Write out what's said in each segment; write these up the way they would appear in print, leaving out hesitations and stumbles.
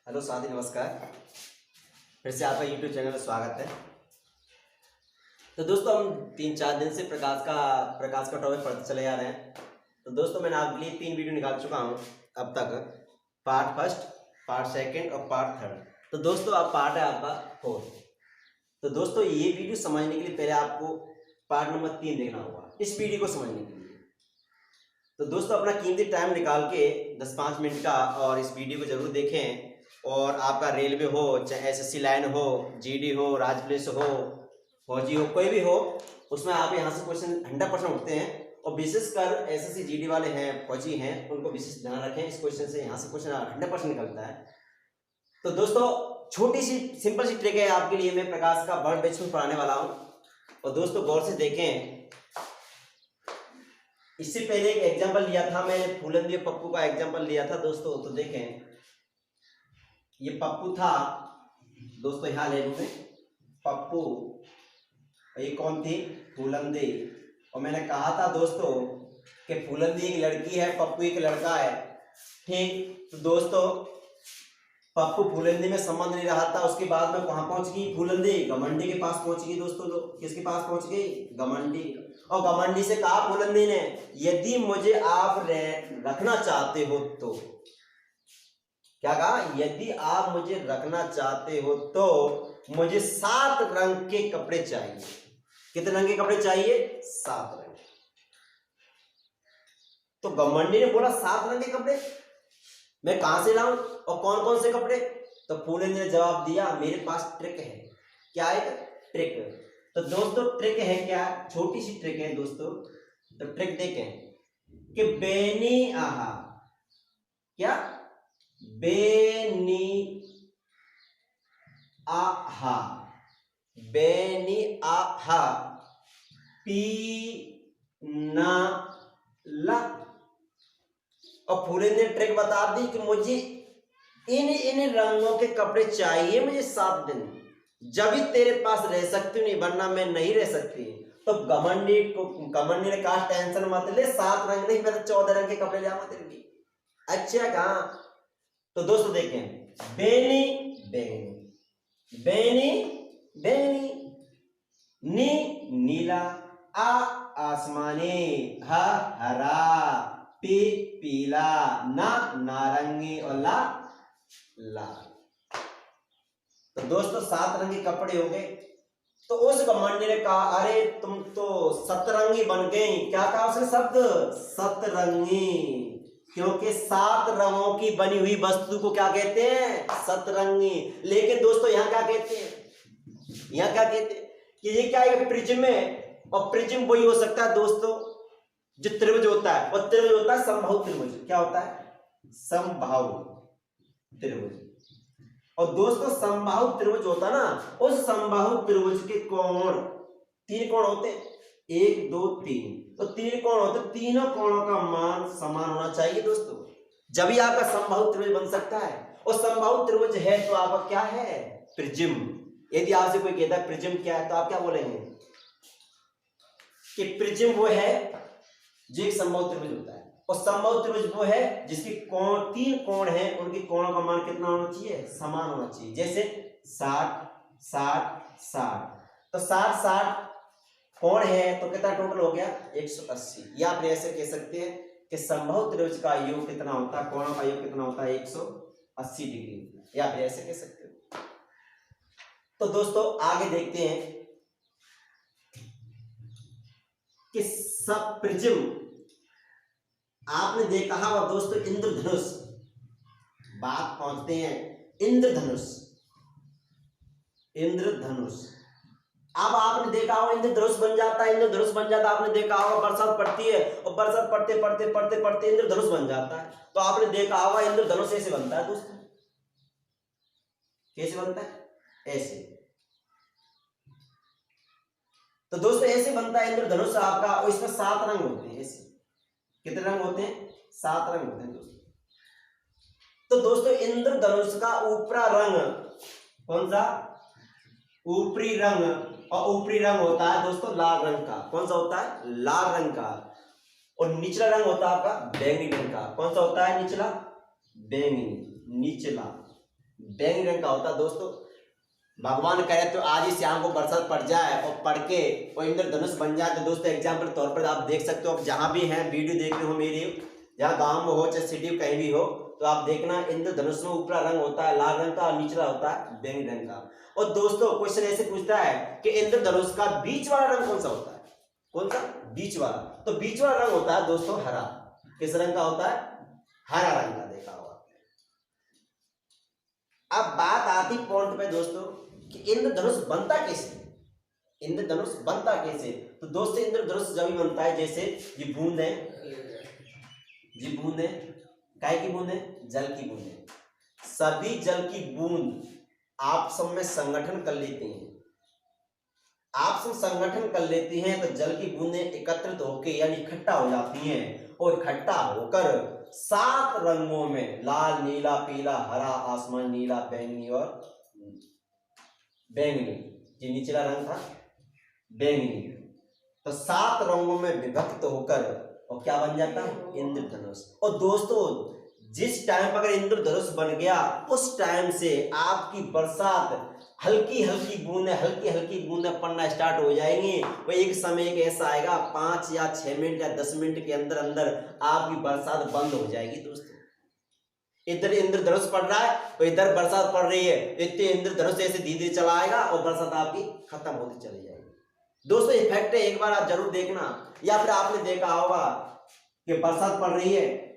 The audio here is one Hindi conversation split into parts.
हेलो साथी, नमस्कार। फिर से आपका यूट्यूब चैनल में स्वागत है। तो दोस्तों, हम 3-4 दिन से प्रकाश का टॉपिक पढ़ते चले जा रहे हैं। तो दोस्तों, मैंने आपके लिए 3 वीडियो निकाल चुका हूं अब तक। पार्ट फर्स्ट, पार्ट सेकंड और पार्ट थर्ड। तो दोस्तों, अब पार्ट है आपका 4। तो दोस्तों, ये वीडियो समझने के लिए पहले आपको पार्ट नंबर 3 देखना होगा इस वीडियो को समझने के लिए। तो दोस्तों, अपना कीमती टाइम निकाल के 10-5 मिनट का और इस वीडियो को जरूर देखें। और आपका रेलवे हो, चाहे एसएससी लाइन हो, जीडी हो, राज्य पुलिस हो, फौजी हो, कोई भी हो, उसमें आप यहाँ से क्वेश्चन 100% उठते हैं। और विशेषकर एसएससी जीडी वाले हैं, फौजी हैं, उनको विशेष ध्यान रखें। इस क्वेश्चन से यहाँ से क्वेश्चन 100% निकलता है। तो दोस्तों, छोटी सी सिंपल सी ट्रिक है आपके लिए, मैं प्रकाश का वर्ड बेच में पढ़ाने वाला हूँ। और दोस्तों, गौर से देखें। इससे पहले एक एग्जाम्पल लिया था मैंने, फूलंदी और पप्पू का एग्जाम्पल लिया था दोस्तों। तो देखें, ये पप्पू था दोस्तों, यहाँ ले लूँ पप्पू, ये कौन थी? फूलंदी। और मैंने कहा था दोस्तों कि फूलंदी एक लड़की है, पप्पू एक लड़का है। ठीक। तो दोस्तों, पप्पू फूलंदी में संबंध नहीं रहा था। उसके बाद में कहाँ पहुंच गई फूलंदी? घमंडी के पास पहुंच गई दोस्तों। किसके पास पहुंच गई? घमंडी। और घमंडी से कहा फूलंदी ने, यदि मुझे आप रखना चाहते हो तो, क्या कहा? यदि आप मुझे रखना चाहते हो तो मुझे 7 रंग के कपड़े चाहिए। कितने रंग के कपड़े चाहिए? 7 रंग। तो घमंडी ने बोला 7 रंग के कपड़े मैं कहां से लाऊं और कौन कौन से कपड़े? तो फूलंदी ने जवाब दिया, मेरे पास ट्रिक है। क्या है? ट्रिक। तो दोस्तों, ट्रिक है क्या? छोटी सी ट्रिक है दोस्तों। तो ट्रिक देखें कि बेनी आहा, क्या? बेनी आहा, बेनी आहा, पी ना ला। और फूलंदी ने ट्रिक बता दी कि मुझे इन रंगों के कपड़े चाहिए, मुझे 7 दिन, जब ही तेरे पास रह सकती हूँ, नहीं वरना मैं नहीं रह सकती। तो घमंडी ने कहा, टेंशन मत ले, 7 रंग नहीं, मैं 14 रंग के कपड़े ले आऊंगा तेरे लिए। अच्छा कहा? तो दोस्तों देखें, बेनी बेनी, बेनी बेनी, नी नीला, आ आसमानी, हा हरा, पी पीला, ना नारंगी और ला लाल। तो दोस्तों, 7 रंग के कपड़े हो गए। तो उस घमंडी ने कहा, अरे तुम तो सतरंगी बन गई। क्या कहा उसने शब्द? सतरंगी। क्योंकि 7 रंगों की बनी हुई वस्तु को क्या कहते हैं? सतरंगी। लेकिन दोस्तों, यहाँ क्या कहते हैं? यहाँ क्या कहते हैं कि ये क्या है? प्रिज्म है। और प्रिज्म वही हो सकता है दोस्तों जो त्रिभुज होता है, और त्रिभुज होता है समबाहु त्रिभुज। क्या होता है? समबाहु त्रिभुज। और दोस्तों, समबाहु त्रिभुज होता है ना, उस समबाहु त्रिभुज के कोण 3 कोण होते हैं, 1 2 3। तो 3 कोण होते, तीनों कोणों का मान समान होना चाहिए दोस्तों, जब ही आपका समबाहु त्रिभुज बन सकता है। और समबाहु त्रिभुज है तो आपका क्या है? प्रिज्म। यदि आपसे कोई कहता है प्रिज्म क्या है, तो आप क्या बोलेंगे कि प्रिज्म वो है जो एक समबाहु त्रिभुज होता है। और समबाहु त्रिभुज वो है जिसके कोण 3 कोण हैं, उनके कोणों का मान कितना होना चाहिए? समान होना चाहिए। जैसे 60 60 60। तो 60 60 कोण है तो कितना टोटल हो गया? 180। या आप ऐसे कह सकते हैं कि समबाहु त्रिभुज का योग कितना होता है, कोणों का योग कितना होता है? 180 डिग्री। या आप ऐसे कह सकते हो। तो दोस्तों, आगे देखते हैं कि सब प्रिज्म, आपने देखा होगा दोस्तों, इंद्रधनुष। बात पहुंचते हैं इंद्रधनुष। इंद्रधनुष, अब आपने देखा होगा इंद्रधनुष बन जाता है, इंद्रधनुष बन जाता है। आपने देखा होगा बरसात पड़ती है और बरसात पड़ते पड़ते पड़ते पड़ते इंद्रधनुष बन जाता है। तो आपने देखा होगा इंद्रधनुष ऐसे बनता है दोस्तों। कैसे बनता है? ऐसे। तो दोस्तों, ऐसे बनता है इंद्रधनुष आपका। और इसमें 7 रंग होते हैं। ऐसे कितने रंग होते हैं? 7 रंग होते हैं दोस्तों। तो दोस्तों, इंद्रधनुष का ऊपरा रंग कौन सा? ऊपरी रंग। और ऊपरी रंग होता है दोस्तों लाल रंग का। कौन सा होता है? लाल रंग का। और निचला रंग होता है आपका बैंगनी रंग का। कौन सा होता है निचला? बैंगनी। निचला बैंगनी रंग का होता है दोस्तों। भगवान करे तो आज ही शाम को बरसात पड़ जाए और पड़ के और इंद्रधनुष बन जाए तो दोस्तों एग्जाम्पल तौर पर आप देख सकते हो, आप जहां भी हैं वीडियो देख रहे हो मेरी, जहाँ गांव में हो चाहे सिटी में कहीं भी हो, तो आप देखना इंद्रधनुष में ऊपरा रंग होता है लाल रंग का और निचला होता है बैंगनी रंग का। और दोस्तों क्वेश्चन ऐसे पूछता है कि इंद्रधनुष का बीच वाला रंग कौन सा होता है? कौन सा? बीच वाला। तो बीच वाला रंग होता है दोस्तों हरा। किस रंग का होता है? हरा रंग का। देखा होगा। अब बात आती पॉइंट पे दोस्तों कि इंद्रधनुष बनता कैसे? इंद्रधनुष बनता कैसे? तो दोस्तों इंद्रधनुष जब भी बनता है जैसे ये बूंद है, ये बूंद है, काय की बूंद है? जल की बूंद है। सभी जल की बूंद आप सब में संगठन कर लेते हैं, आप सब संगठन कर लेती हैं तो जल की बूंदें एकत्रित होकर यानी इकट्ठा हो जाती हैं और इकट्ठा होकर 7 रंगों में लाल, नीला, पीला, हरा, आसमान, नीला, बैंगनी और बैंगनी, ये निचला रंग था बैंगनी, तो 7 रंगों में विभक्त होकर और क्या बन जाता है? इंद्रधनुष। और दोस्तों जिस टाइम अगर इंद्रधनुष बन गया उस टाइम से आपकी बरसात हल्की हल्की बूंदें पड़ना स्टार्ट हो जाएंगी। वो एक समय एक ऐसा आएगा 5 या 6 मिनट या 10 मिनट के अंदर अंदर आपकी बरसात बंद हो जाएगी दोस्तों। इधर इंद्रधनुष पड़ रहा है तो इधर बरसात पड़ रही है, इतने इंद्रधनुष ऐसे धीरे धीरे चला आएगा और बरसात आपकी खत्म होती चली जाएगी। दोस्तों ये फैक्ट है, एक बार आप जरूर देखना। या फिर आपने देखा होगा कि बरसात पड़ रही है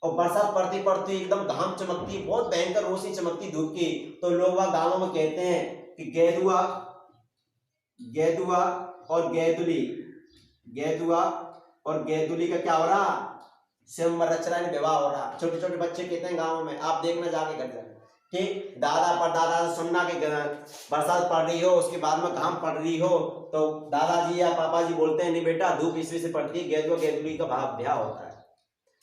और बरसात पड़ती पड़ती एकदम घाम चमकती, बहुत भयंकर रोशनी चमकती धूप की, तो लोग वहां गांवों में कहते हैं कि गेदुआ गेदुआ और गेदुली, गेदुआ और गेदुली का क्या हो रहा? स्वयंवर रच रहा है, विवाह हो रहा। छोटे छोटे बच्चे कहते हैं गाँव में, आप देखना जाके घर जाए कि दादा पर दादा से सुनना कि बरसात पड़ रही हो उसके बाद में घाम पड़ रही हो तो दादाजी या पापा जी बोलते हैं नहीं बेटा धूप इसलिए से पड़ती है, गेदुआ गेदुली का ब्याह होता है।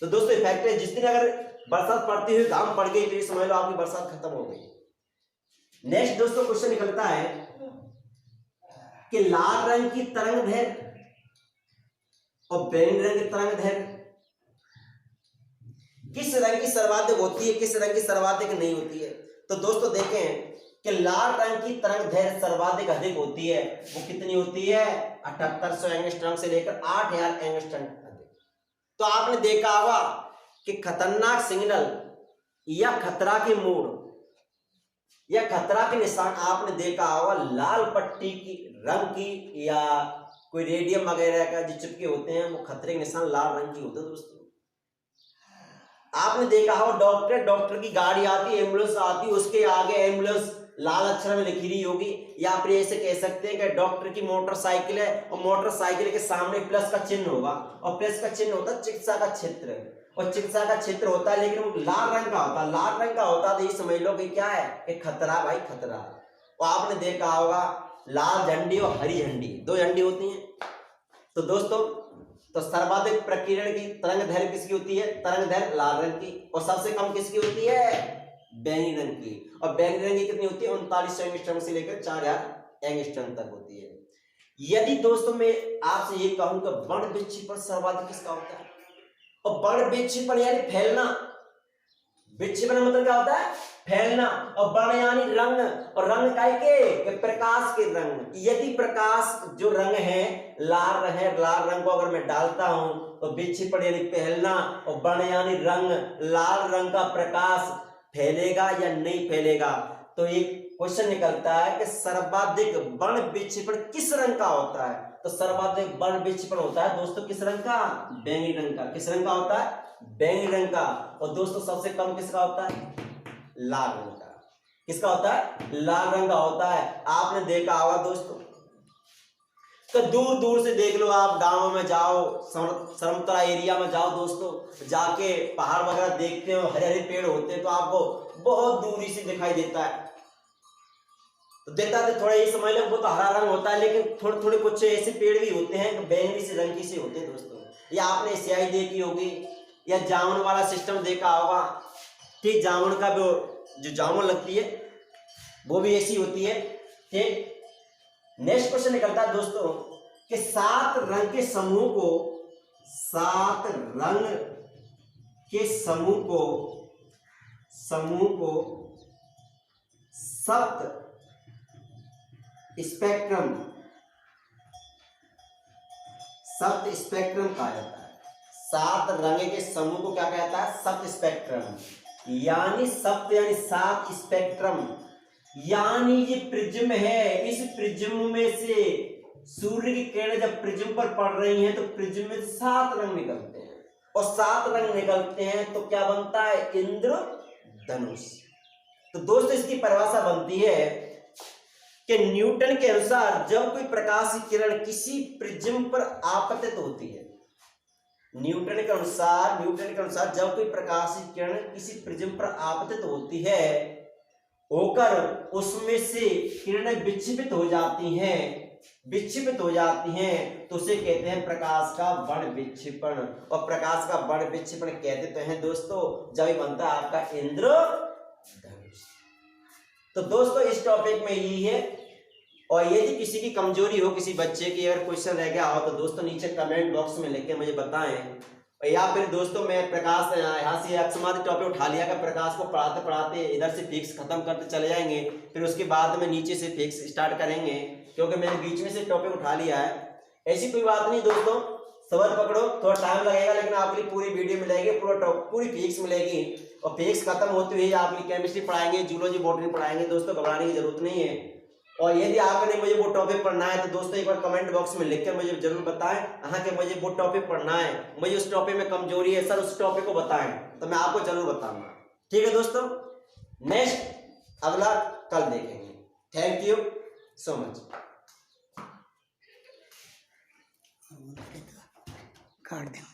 तो दोस्तों इफेक्ट है, जिस दिन अगर बरसात पड़ती हुई घाम पड़ गई तो ये समझ लो आपकी बरसात खत्म हो गई। नेक्स्ट दोस्तों क्वेश्चन निकलता है कि लाल रंग की तरंग दैर्घ्य और बैंगनी रंग की तरंग दैर्घ्य किस रंग की सर्वाधिक होती है, किस रंग की सर्वाधिक नहीं होती है? तो दोस्तों देखें कि लाल रंग की तरंग दैर्घ्य सर्वाधिक अधिक होती है। वो कितनी होती है? 7800 एंगस्ट्रॉम से लेकर 8000 एंगस्ट्रॉम अधिक। तो आपने देखा होगा कि खतरनाक सिग्नल या खतरा के मोड़ या खतरा के निशान आपने देखा होगा लाल पट्टी की रंग की या कोई रेडियम वगैरह का जो चिपके होते हैं वो खतरे के निशान लाल रंग की होते हैं दोस्तों। आपने देखा हो डॉक्टर की गाड़ी आती, एम्बुलेंस आती, उसके आगे एम्बुलेंस लाल अक्षर में लिखी रही होगी, या फिर ऐसे कह सकते हैं कि डॉक्टर की मोटरसाइकिल है और मोटरसाइकिल के सामने प्लस का चिन्ह होगा और प्लस का चिन्ह होता है चिकित्सा का क्षेत्र और चिकित्सा का क्षेत्र होता है लेकिन वो लाल रंग का होता है, लाल रंग का होता है तो ये समझ लो कि क्या है कि खतरा भाई खतरा। और आपने देखा होगा लाल झंडी और हरी झंडी, 2 झंडी होती हैं। तो दोस्तों तो सर्वाधिक प्रकीर्णन की तरंग दैर्घ्य किसकी होती है? तरंग दैर्घ्य लाल रंग की। और सबसे कम किसकी होती है? बैंगनी रंग की। और बैंगनी रंग की कितनी होती है? 3900 एंगस्ट्रॉम से लेकर 4000 एंगस्ट्रॉम तक होती है। यदि दोस्तों मैं आपसे ये कहूं कि वर्ण विक्षेपण सर्वाधिक किसका होता है? और वर्ण विक्षेपण यानी फैलना, विक्षेपण मतलब क्या होता है? फैलना। और वर्ण यानी रंग, और रंग काय के? प्रकाश के रंग। यदि प्रकाश जो रंग है लाल है, लाल रंग को अगर मैं डालता हूं तो विक्षेपण यानी फैलना, और वर्ण यानी रंग, लाल रंग का प्रकाश फैलेगा या नहीं फैलेगा। तो एक क्वेश्चन निकलता है कि सर्वाधिक वर्ण विक्षेपण किस रंग का होता है? तो सर्वाधिक वर्ण विक्षेपण होता है दोस्तों किस रंग का? बैंगनी रंग का। किस रंग का होता है? बैंगनी रंग का। और दोस्तों सबसे कम किसका होता है? लाल रंग का। किसका होता है? लाल रंग का होता है। आपने देखा होगा दोस्तों तो दूर दूर से देख लो, आप गांवों में जाओ, समतल एरिया में जाओ दोस्तों, जाके पहाड़ वगैरह देखते हो, हरे हरे पेड़ होते हैं तो आपको बहुत दूरी से दिखाई देता है। तो देता है थोड़ा ये समझ लो वो तो हरा रंग होता है, लेकिन थोड़े थोड़े कुछ ऐसे पेड़ भी होते हैं बैंगनी से रंग की से होते हैं दोस्तों। या आपने स्याही देखी होगी या जामुन वाला सिस्टम देखा होगा, ठीक, जामुन का जो जामुन लगती है वो भी ऐसी होती है, ठीक। नेक्स्ट क्वेश्चन निकलता है दोस्तों कि 7 रंग के समूह को, 7 रंग के समूह को समूह को सप्त स्पेक्ट्रम कहा जाता है। 7 रंग के समूह को क्या कहता है? सप्त स्पेक्ट्रम। यानी सप्त यानी 7 स्पेक्ट्रम, यानी ये प्रिज्म है। इस प्रिज्म में से सूर्य की किरणें जब प्रिज्म पर पड़ रही हैं तो प्रिज्म में 7 रंग निकलते हैं, और 7 रंग निकलते हैं तो क्या बनता है? इंद्रधनुष। तो दोस्तों इसकी परिभाषा बनती है कि न्यूटन के अनुसार जब कोई प्रकाश की किरण किसी प्रिज्म पर आपतित होती है, न्यूटन के अनुसार जब कोई प्रकाश की किरण किसी प्रिज्म पर आपतित होती है होकर उसमें से किरणें विक्षेपित हो जाती हैं तो उसे कहते हैं प्रकाश का बड़ विक्षेपण। और प्रकाश का बड़ विक्षेपण कहते तो हैं दोस्तों जब ये बनता है आपका इंद्रधनुष। तो दोस्तों इस टॉपिक में यही है, और यदि किसी की कमजोरी हो, किसी बच्चे की अगर क्वेश्चन रह गया हो तो दोस्तों नीचे कमेंट बॉक्स में लिख के मुझे बताएं। या फिर दोस्तों मैं प्रकाश यहाँ से अक्षमादी टॉपिक उठा लिया कि प्रकाश को पढ़ाते पढ़ाते इधर से फिक्स खत्म करते चले जाएंगे, फिर उसके बाद में नीचे से फिक्स स्टार्ट करेंगे, क्योंकि मैंने बीच में से टॉपिक उठा लिया है। ऐसी कोई बात नहीं दोस्तों, सबर पकड़ो, थोड़ा टाइम लगेगा लेकिन आपके लिए पूरी वीडियो मिलेगी, पूरी फिक्स मिलेगी। और फिक्स खत्म होते हुए आपकी केमिस्ट्री पढ़ाएंगे, जूलॉजी बॉटनी पढ़ाएंगे दोस्तों, घबराने की जरूरत नहीं है। और यदि आपने मुझे वो टॉपिक पढ़ना है तो दोस्तों एक बार कमेंट बॉक्स में लिखकर मुझे जरूर बताएं हाँ कि मुझे वो टॉपिक पढ़ना है, मुझे उस टॉपिक में कमजोरी है सर, उस टॉपिक को बताएं तो मैं आपको जरूर बताऊंगा। ठीक है दोस्तों, नेक्स्ट अगला कल देखेंगे। Thank you so much. काट दें।